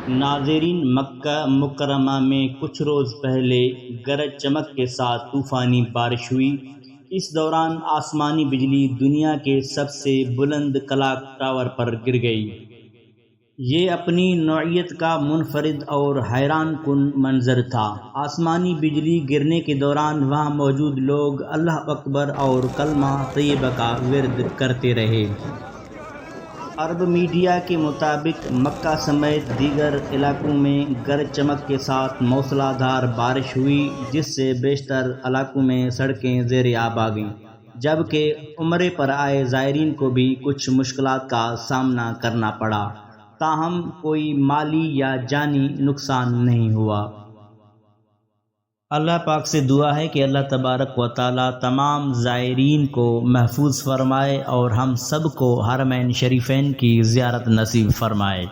ناظرین، مکہ مکرمہ میں کچھ روز پہلے گرج چمک کے ساتھ طوفانی بارش ہوئی۔ اس دوران آسمانی بجلی دنیا کے سب سے بلند کلاک ٹاور پر گر گئی۔ یہ اپنی نوعیت کا منفرد اور حیران کن منظر تھا۔ آسمانی بجلی گرنے کے دوران وہاں موجود لوگ اللہ اکبر اور کلمہ طیبہ کا ورد کرتے رہے۔ عرب میڈیا کے مطابق مکہ سمیت دیگر علاقوں میں گرج چمک کے ساتھ موسلا دھار بارش ہوئی، جس سے بیشتر علاقوں میں سڑکیں زیر آب آ گئیں، جبکہ عمرے پر آئے زائرین کو بھی کچھ مشکلات کا سامنا کرنا پڑا، تاہم کوئی مالی یا جانی نقصان نہیں ہوا۔ اللہ پاک سے دعا ہے کہ اللہ تبارک و تعالی تمام زائرین کو محفوظ فرمائے اور ہم سب کو حرمین شریفین کی زیارت نصیب فرمائے۔